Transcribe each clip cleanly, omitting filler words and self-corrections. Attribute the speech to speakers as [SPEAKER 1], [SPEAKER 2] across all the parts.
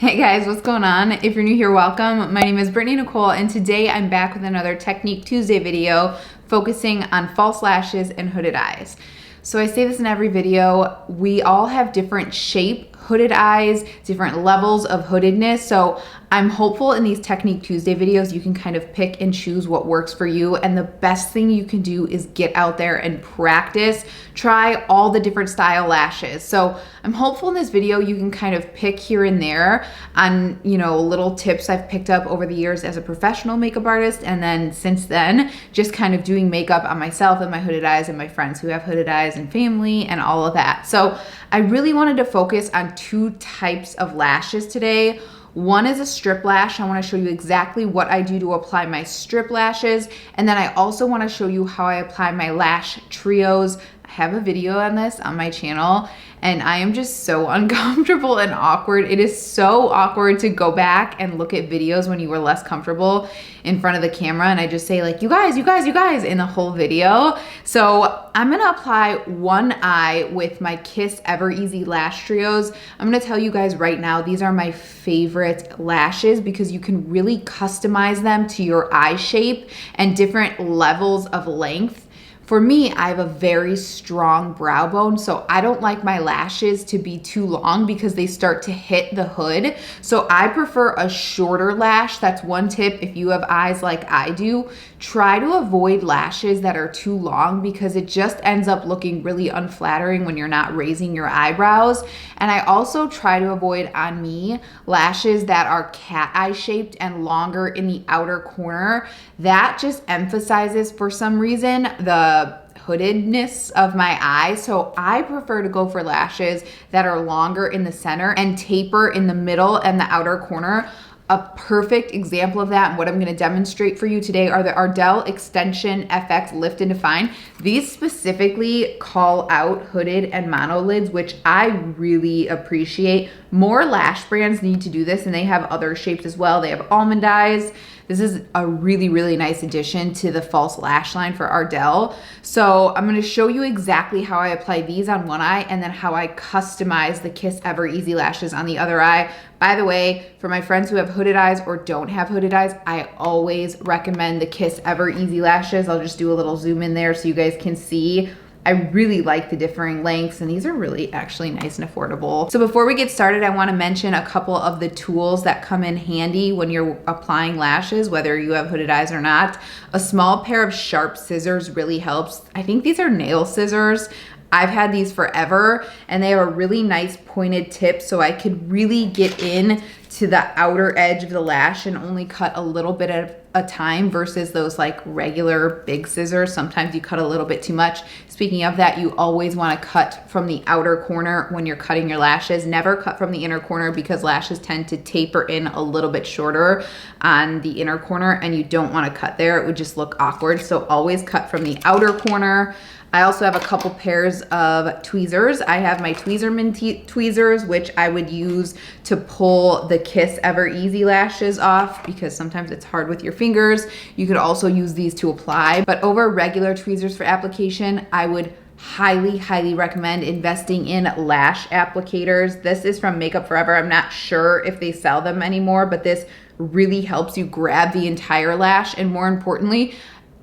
[SPEAKER 1] Hey guys, what's going on? If you're new here, welcome. My name is BrittanyNichole, and today I'm back with another Technique Tuesday video focusing on false lashes and hooded eyes. So I say this in every video, we all have different shape hooded eyes, different levels of hoodedness. So I'm hopeful in these Technique Tuesday videos, you can kind of pick and choose what works for you. And the best thing you can do is get out there and practice, try all the different style lashes. So I'm hopeful in this video, you can kind of pick here and there on, little tips I've picked up over the years as a professional makeup artist. And then since then, just kind of doing makeup on myself and my hooded eyes and my friends who have hooded eyes and family and all of that. So I really wanted to focus on two types of lashes today. One is a strip lash. I want to show you exactly what I do to apply my strip lashes. And then I also want to show you how I apply my lash trios. I have a video on this on my channel and I am just so uncomfortable and awkward. It is so awkward to go back and look at videos when you were less comfortable in front of the camera and I just say like, you guys in the whole video. So I'm gonna apply one eye with my Kiss Ever Easy Lash Trios. I'm gonna tell you guys right now, these are my favorite lashes because you can really customize them to your eye shape and different levels of length. For me, I have a very strong brow bone, so I don't like my lashes to be too long because they start to hit the hood. So I prefer a shorter lash. That's one tip. If you have eyes like I do, try to avoid lashes that are too long because it just ends up looking really unflattering when you're not raising your eyebrows. And I also try to avoid, on me, lashes that are cat eye shaped and longer in the outer corner. That just emphasizes, for some reason, the hoodedness of my eye. So I prefer to go for lashes that are longer in the center and taper in the middle and the outer corner. A perfect example of that and what I'm going to demonstrate for you today are the Ardell Extension FX Lift and Define. These specifically call out hooded and monolids, which I really appreciate. More lash brands need to do this and they have other shapes as well. They have almond eyes. This is a really, really nice addition to the false lash line for Ardell. So I'm going to show you exactly how I apply these on one eye and then how I customize the Kiss Ever Easy lashes on the other eye. By the way, for my friends who have hooded eyes or don't have hooded eyes, I always recommend the Kiss Ever Easy lashes. I'll just do a little zoom in there so you guys can see. I really like the differing lengths and these are really actually nice and affordable. So before we get started, I want to mention a couple of the tools that come in handy when you're applying lashes, whether you have hooded eyes or not. A small pair of sharp scissors really helps. I think these are nail scissors. I've had these forever and they have a really nice pointed tip so I could really get in to the outer edge of the lash and only cut a little bit at a time versus those like regular big scissors. Sometimes you cut a little bit too much. Speaking of that, you always want to cut from the outer corner when you're cutting your lashes. Never cut from the inner corner because lashes tend to taper in a little bit shorter on the inner corner and you don't want to cut there. It would just look awkward. So always cut from the outer corner. I also have a couple pairs of tweezers. I have my Tweezerman tweezers, which I would use to pull the Kiss Ever Easy lashes off because sometimes it's hard with your fingers. You could also use these to apply, but over regular tweezers for application, I would highly, highly recommend investing in lash applicators. This is from Makeup Forever. I'm not sure if they sell them anymore, but this really helps you grab the entire lash. And more importantly,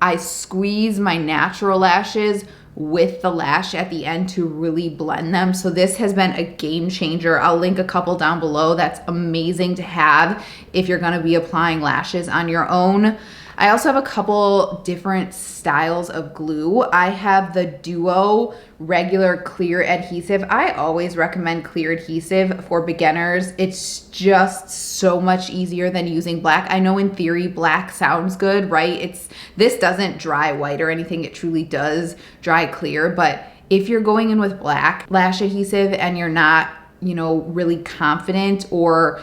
[SPEAKER 1] I squeeze my natural lashes with the lash at the end to really blend them. So this has been a game changer. I'll link a couple down below. That's amazing to have if you're gonna be applying lashes on your own. I also have a couple different styles of glue. I have the Duo regular clear adhesive. I always recommend clear adhesive for beginners. It's just so much easier than using black. I know in theory black sounds good, right? This doesn't dry white or anything. It truly does dry clear. But if you're going in with black lash adhesive and you're not, really confident or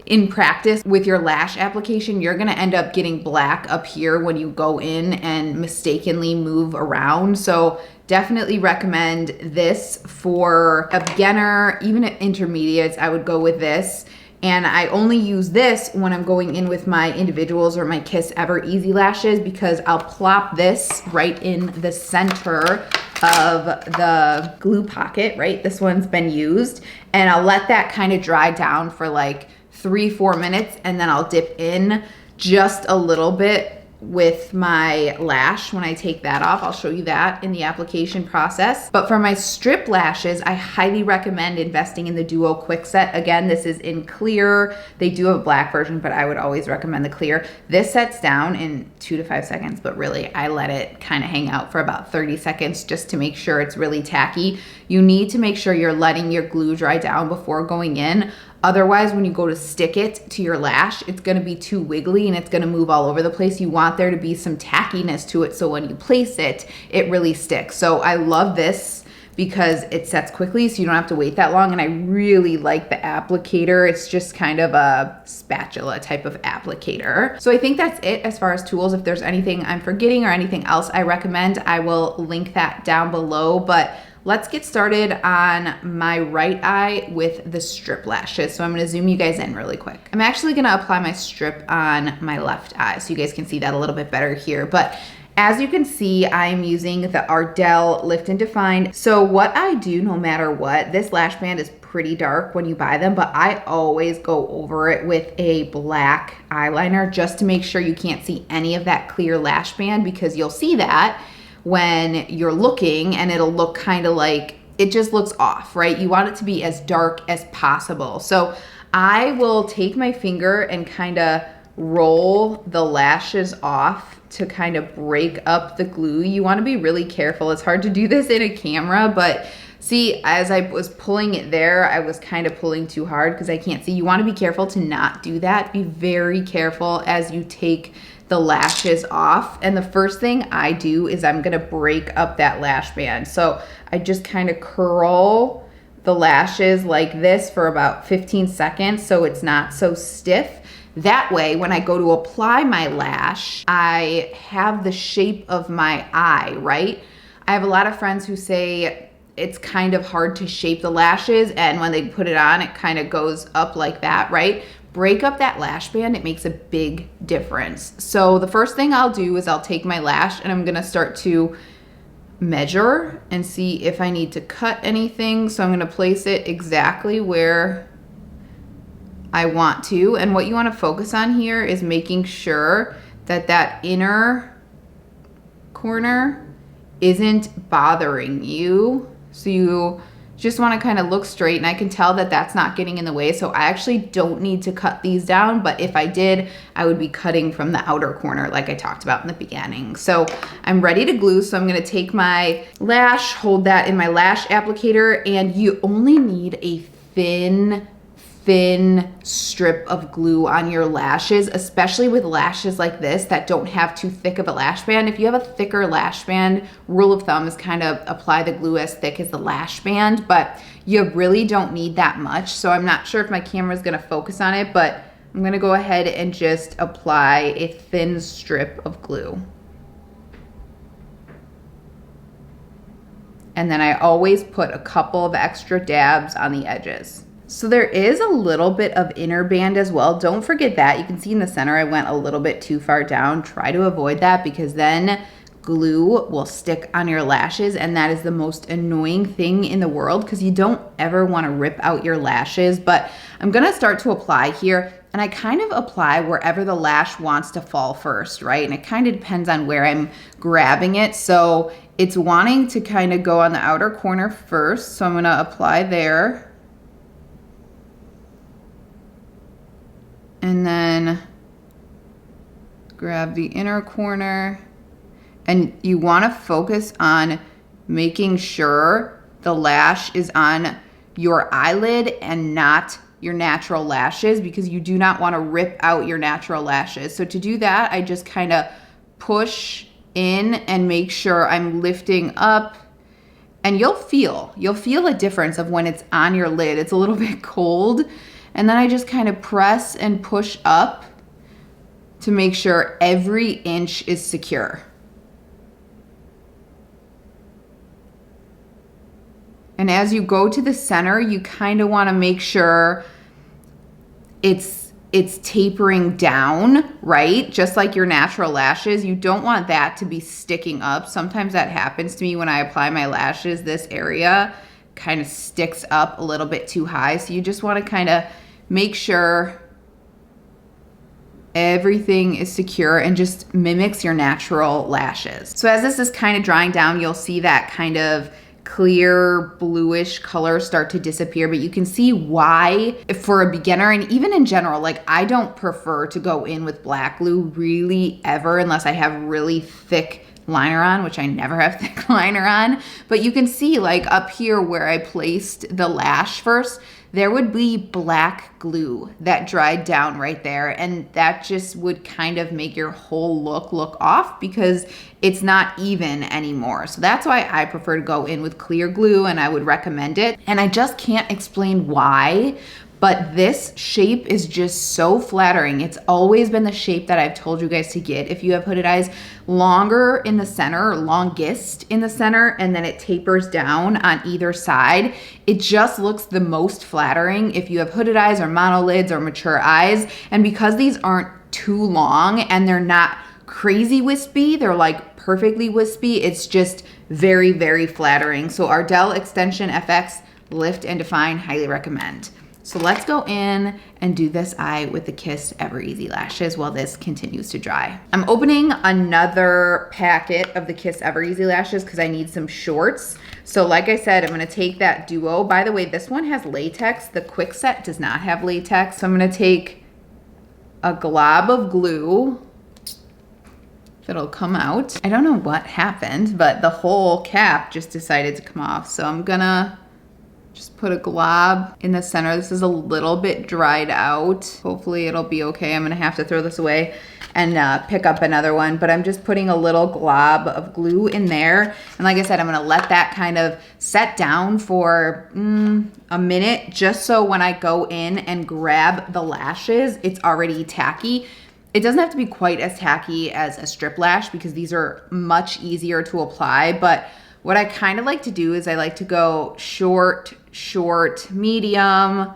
[SPEAKER 1] in practice with your lash application, you're gonna end up getting black up here when you go in and mistakenly move around. So definitely recommend this for a beginner, even at intermediates, I would go with this. And I only use this when I'm going in with my individuals or my Kiss Ever Easy lashes because I'll plop this right in the center of the glue pocket, right? This one's been used. And I'll let that kind of dry down for like 3-4 minutes, and then I'll dip in just a little bit with my lash. When I take that off, I'll show you that in the application process. But for my strip lashes, I highly recommend investing in the Duo Quick Set. Again, this is in clear. They do have a black version, but I would always recommend the clear. This sets down in 2 to 5 seconds, but really I let it kind of hang out for about 30 seconds just to make sure it's really tacky. You need to make sure you're letting your glue dry down before going in. Otherwise, when you go to stick it to your lash, it's gonna be too wiggly and it's gonna move all over the place. You want there to be some tackiness to it, so when you place it, it really sticks. So I love this because it sets quickly, so you don't have to wait that long, and I really like the applicator. It's just kind of a spatula type of applicator. So I think that's it as far as tools. If there's anything I'm forgetting or anything else I recommend, I will link that down below, but let's get started on my right eye with the strip lashes. So I'm gonna zoom you guys in really quick. I'm actually gonna apply my strip on my left eye so you guys can see that a little bit better here. But as you can see, I'm using the Ardell Lift and Define. So what I do, no matter what, this lash band is pretty dark when you buy them, but I always go over it with a black eyeliner just to make sure you can't see any of that clear lash band, because you'll see that when you're looking and it'll look kind of like, it just looks off, right? You want it to be as dark as possible. So I will take my finger and kind of roll the lashes off to kind of break up the glue. You want to be really careful. It's hard to do this in a camera, but see, as I was pulling it there, I was kind of pulling too hard because I can't see. You want to be careful to not do that. Be very careful as you take the lashes off. And the first thing I do is I'm gonna break up that lash band. So I just kind of curl the lashes like this for about 15 seconds so it's not so stiff. That way, when I go to apply my lash, I have the shape of my eye, right? I have a lot of friends who say it's kind of hard to shape the lashes, and when they put it on, it kind of goes up like that, right? Break up that lash band, it makes a big difference. So the first thing I'll do is I'll take my lash and I'm gonna start to measure and see if I need to cut anything. So I'm gonna place it exactly where I want to. And what you wanna focus on here is making sure that that inner corner isn't bothering you. So you just want to kind of look straight, and I can tell that that's not getting in the way. So I actually don't need to cut these down, but if I did, I would be cutting from the outer corner like I talked about in the beginning. So I'm ready to glue. So I'm going to take my lash, hold that in my lash applicator, and you only need a thin strip of glue on your lashes, especially with lashes like this that don't have too thick of a lash band. If you have a thicker lash band, rule of thumb is kind of apply the glue as thick as the lash band, but you really don't need that much. So I'm not sure if my camera is gonna focus on it, but I'm gonna go ahead and just apply a thin strip of glue. And then I always put a couple of extra dabs on the edges. So there is a little bit of inner band as well. Don't forget that. You can see in the center I went a little bit too far down. Try to avoid that because then glue will stick on your lashes, and that is the most annoying thing in the world because you don't ever want to rip out your lashes. But I'm going to start to apply here, and I kind of apply wherever the lash wants to fall first, right? And it kind of depends on where I'm grabbing it. So it's wanting to kind of go on the outer corner first. So I'm going to apply there. And then grab the inner corner, and you want to focus on making sure the lash is on your eyelid and not your natural lashes, because you do not want to rip out your natural lashes. So to do that, I just kind of push in and make sure I'm lifting up, and you'll feel a difference of when it's on your lid. It's a little bit cold. And then I just kind of press and push up to make sure every inch is secure. And as you go to the center, you kind of want to make sure it's tapering down, right? Just like your natural lashes. You don't want that to be sticking up. Sometimes that happens to me when I apply my lashes. This area kind of sticks up a little bit too high. So you just want to kind of make sure everything is secure and just mimics your natural lashes. So as this is kind of drying down, you'll see that kind of clear bluish color start to disappear, but you can see why for a beginner, and even in general, like I don't prefer to go in with black glue really ever unless I have really thick liner on, which I never have thick liner on. But you can see like up here where I placed the lash first, there would be black glue that dried down right there, and that just would kind of make your whole look off because it's not even anymore. So that's why I prefer to go in with clear glue, and I would recommend it. And I just can't explain why, but this shape is just so flattering. It's always been the shape that I've told you guys to get. If you have hooded eyes, longer in the center, or longest in the center, and then it tapers down on either side. It just looks the most flattering if you have hooded eyes or monolids or mature eyes. And because these aren't too long and they're not crazy wispy, they're like perfectly wispy, it's just very, very flattering. So Ardell Extension FX Lift and Define, highly recommend. So let's go in and do this eye with the Kiss Ever Easy lashes while this continues to dry. I'm opening another packet of the Kiss Ever Easy lashes because I need some shorts. So like I said, I'm gonna take that duo. By the way, this one has latex. The Quick Set does not have latex. So I'm gonna take a glob of glue. It'll come out. I don't know what happened, but the whole cap just decided to come off. So I'm gonna just put a glob in the center. This is a little bit dried out. Hopefully it'll be okay. I'm gonna have to throw this away and pick up another one, but I'm just putting a little glob of glue in there. And like I said, I'm gonna let that kind of set down for a minute, just so when I go in and grab the lashes, it's already tacky. It doesn't have to be quite as tacky as a strip lash because these are much easier to apply, but what I kind of like to do is I like to go short, short, medium,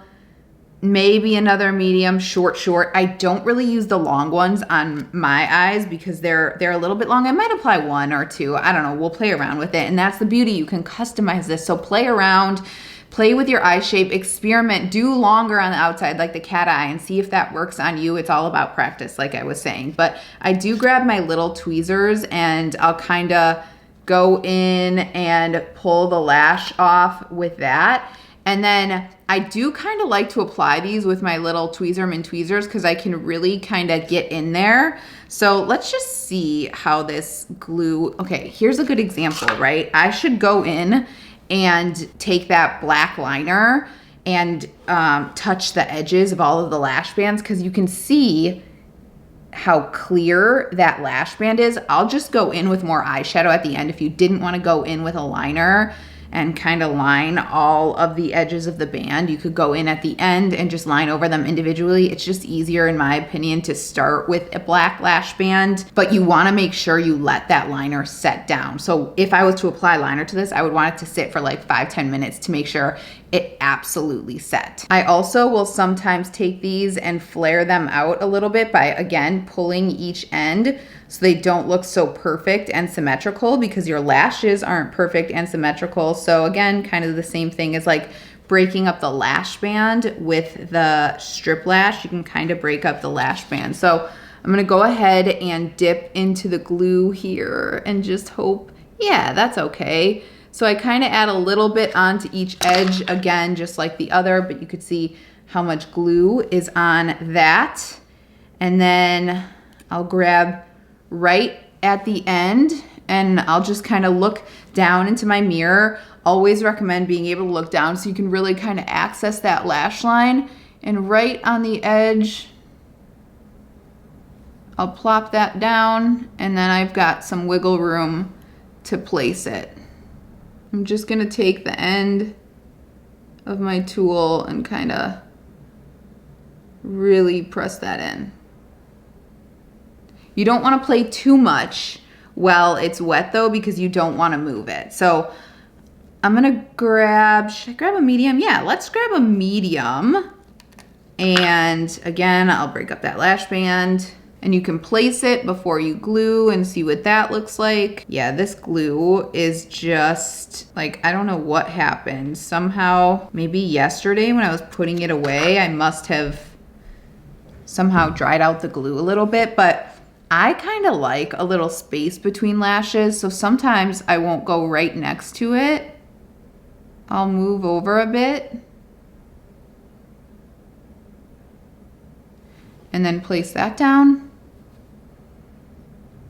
[SPEAKER 1] maybe another medium, short, short. I don't really use the long ones on my eyes because they're a little bit long. I might apply one or two. I don't know. We'll play around with it. And that's the beauty. You can customize this. So play around, play with your eye shape, experiment, do longer on the outside like the cat eye and see if that works on you. It's all about practice, like I was saying. But I do grab my little tweezers and I'll kind of go in and pull the lash off with that. And then I do kind of like to apply these with my little Tweezerman tweezers because I can really kind of get in there. So let's just see how this glue, okay, here's a good example, right? I should go in and take that black liner and touch the edges of all of the lash bands because you can see how clear that lash band is. I'll just go in with more eyeshadow at the end if you didn't want to go in with a liner and kind of line all of the edges of the band. You could go in at the end and just line over them individually. It's just easier, in my opinion, to start with a black lash band, but you want to make sure you let that liner set down. So if I was to apply liner to this, I would want it to sit for like 5-10 minutes to make sure it absolutely set. I also will sometimes take these and flare them out a little bit by, again, pulling each end so they don't look so perfect and symmetrical because your lashes aren't perfect and symmetrical. So again, kind of the same thing as like breaking up the lash band with the strip lash. You can kind of break up the lash band. So I'm gonna go ahead and dip into the glue here and just hope, yeah, that's okay. So I kind of add a little bit onto each edge, again, just like the other, but you could see how much glue is on that. And then I'll grab right at the end and I'll just kind of look down into my mirror. Always recommend being able to look down so you can really kind of access that lash line. And right on the edge, I'll plop that down and then I've got some wiggle room to place it. I'm just gonna take the end of my tool and kind of really press that in. You don't want to play too much while it's wet though, because you don't want to move it. So I'm gonna grab, should I grab a medium? Yeah, let's grab a medium. And again, I'll break up that lash band. And you can place it before you glue and see what that looks like. Yeah, this glue is just like, I don't know what happened. Somehow, maybe yesterday when I was putting it away, I must have somehow dried out the glue a little bit, but I kind of like a little space between lashes, so sometimes I won't go right next to it. I'll move over a bit and then place that down.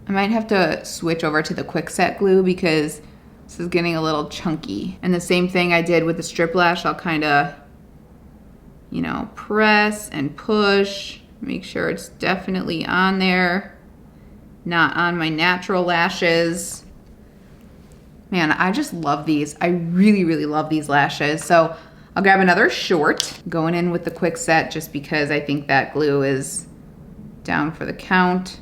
[SPEAKER 1] I might have to switch over to the quick set glue because this is getting a little chunky. And the same thing I did with the strip lash, I'll kind of, you know, press and push, make sure it's definitely on there, not on my natural lashes. Man, I just love these. I really, really love these lashes. So I'll grab another short, going in with the quick set just because I think that glue is down for the count.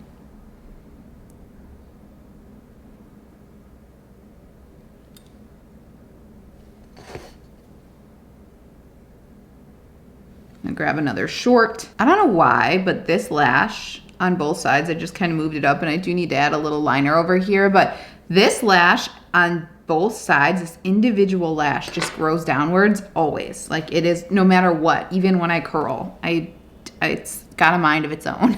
[SPEAKER 1] I'm gonna grab another short. I don't know why, but this lash on both sides, I just kind of moved it up, and I do need to add a little liner over here, but this lash on both sides, this individual lash just grows downwards always. Like it is, no matter what, even when I curl, it's got a mind of its own.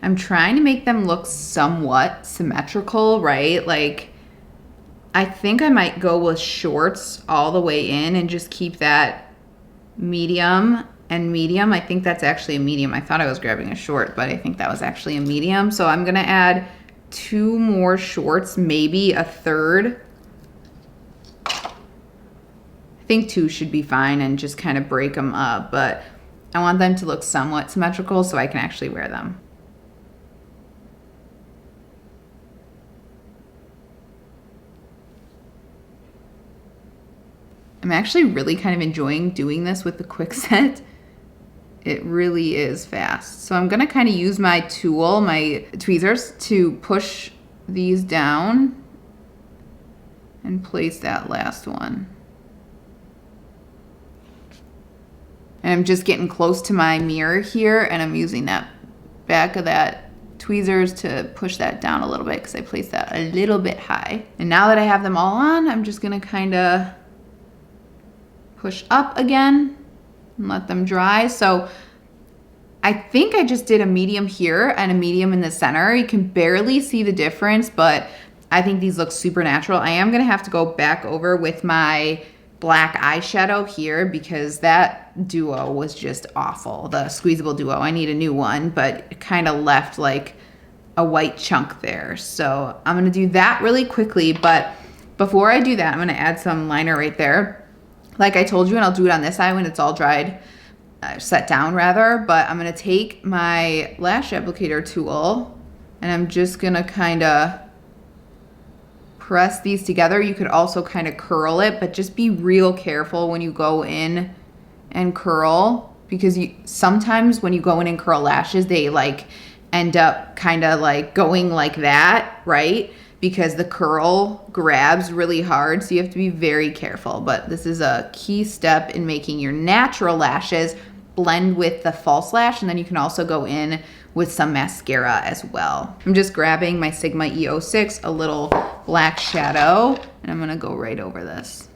[SPEAKER 1] I'm trying to make them look somewhat symmetrical, right? Like, I think I might go with shorts all the way in and just keep that medium and medium. I think that's actually a medium. I thought I was grabbing a short, but I think that was actually a medium. So I'm gonna add 2 more shorts, maybe a third. I think 2 should be fine and just kind of break them up, but I want them to look somewhat symmetrical so I can actually wear them. I'm actually really kind of enjoying doing this with the quick set. It really is fast. So I'm gonna kind of use my tool, my tweezers, to push these down and place that last one. And I'm just getting close to my mirror here, and I'm using that back of that tweezers to push that down a little bit because I placed that a little bit high. And now that I have them all on, I'm just gonna kind of push up again and let them dry. So I think I just did a medium here and a medium in the center. You can barely see the difference, but I think these look super natural. I am gonna have to go back over with my black eyeshadow here because that duo was just awful. The squeezable duo, I need a new one, but it kind of left like a white chunk there. So I'm gonna do that really quickly, but before I do that, I'm gonna add some liner right there. Like I told you, and I'll do it on this eye when it's all dried, set down rather, but I'm gonna take my lash applicator tool and I'm just gonna kind of press these together. You could also kind of curl it, but just be real careful when you go in and curl, because sometimes when you go in and curl lashes, they like end up kind of like going like that, right? Because the curl grabs really hard, so you have to be very careful. But this is a key step in making your natural lashes blend with the false lash, and then you can also go in with some mascara as well. I'm just grabbing my Sigma E06, a little black shadow, and I'm gonna go right over this.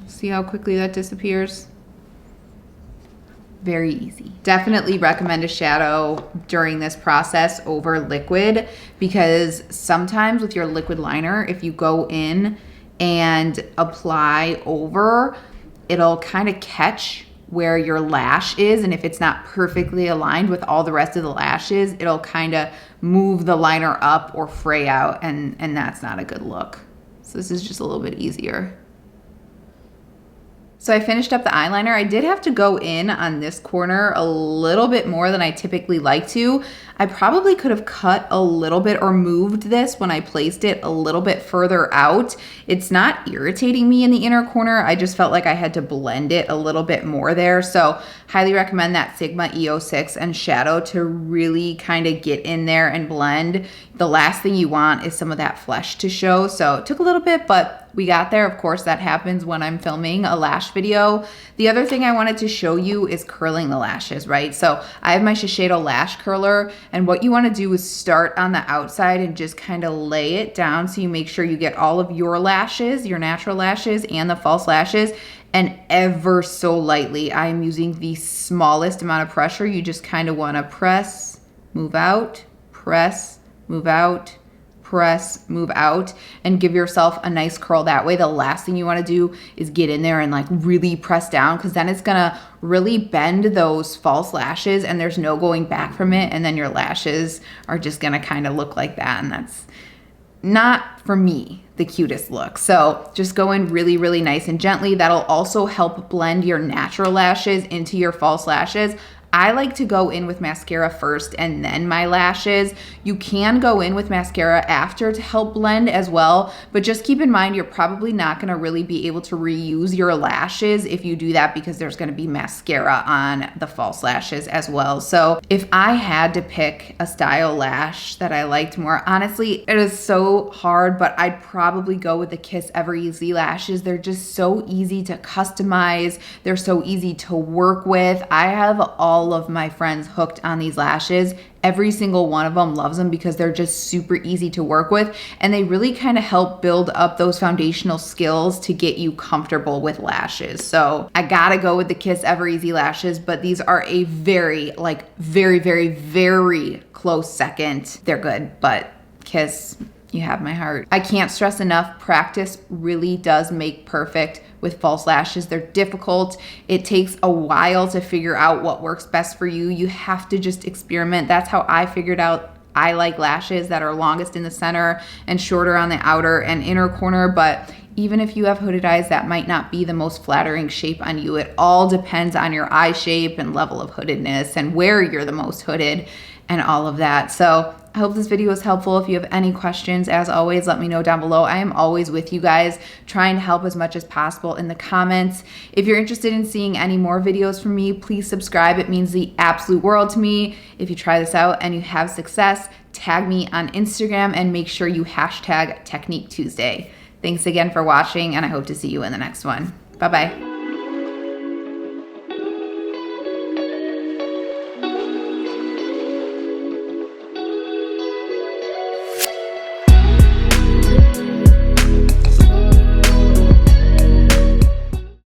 [SPEAKER 1] See how quickly that disappears? Very easy. Definitely recommend a shadow during this process over liquid, because sometimes with your liquid liner, if you go in and apply over, it'll kind of catch where your lash is, and if it's not perfectly aligned with all the rest of the lashes, it'll kind of move the liner up or fray out, and that's not a good look. So this is just a little bit easier. So I finished up the eyeliner. I did have to go in on this corner a little bit more than I typically like to. I probably could have cut a little bit or moved this when I placed it a little bit further out. It's not irritating me in the inner corner. I just felt like I had to blend it a little bit more there. So highly recommend that Sigma E06 and shadow to really kind of get in there and blend. The last thing you want is some of that flesh to show. So it took a little bit, but we got there. Of course, that happens when I'm filming a lash video. The other thing I wanted to show you is curling the lashes, right? So I have my Shiseido lash curler, and what you want to do is start on the outside and just kind of lay it down so you make sure you get all of your lashes, your natural lashes and the false lashes, and ever so lightly. I'm using the smallest amount of pressure. You just kind of want to press, move out, press, move out, press, move out, and give yourself a nice curl that way. The last thing you want to do is get in there and like really press down, because then it's gonna really bend those false lashes and there's no going back from it, and then your lashes are just gonna kind of look like that, and that's not, for me, the cutest look. So just go in really, really nice and gently. That'll also help blend your natural lashes into your false lashes. I like to go in with mascara first and then my lashes. You can go in with mascara after to help blend as well, but just keep in mind you're probably not gonna really be able to reuse your lashes if you do that, because there's gonna be mascara on the false lashes as well. So if I had to pick a style lash that I liked more, honestly, it is so hard, but I'd probably go with the Kiss Ever Easy lashes. They're just so easy to customize. They're so easy to work with. I have all of my friends hooked on these lashes. Every single one of them loves them because they're just super easy to work with, and they really kind of help build up those foundational skills to get you comfortable with lashes. So I gotta go with the Kiss Ever Easy lashes, but these are a very, very close second. They're good, but Kiss, you have my heart. I can't stress enough, practice really does make perfect with false lashes. They're difficult. It takes a while to figure out what works best for you. You have to just experiment. That's how I figured out I like lashes that are longest in the center and shorter on the outer and inner corner. But even if you have hooded eyes, that might not be the most flattering shape on you. It all depends on your eye shape and level of hoodedness and where you're the most hooded and all of that. So I hope this video was helpful. If you have any questions, as always, let me know down below. I am always with you guys, trying to help as much as possible in the comments. If you're interested in seeing any more videos from me, please subscribe. It means the absolute world to me. If you try this out and you have success, tag me on Instagram and make sure you hashtag Technique Tuesday. Thanks again for watching, and I hope to see you in the next one. Bye-bye.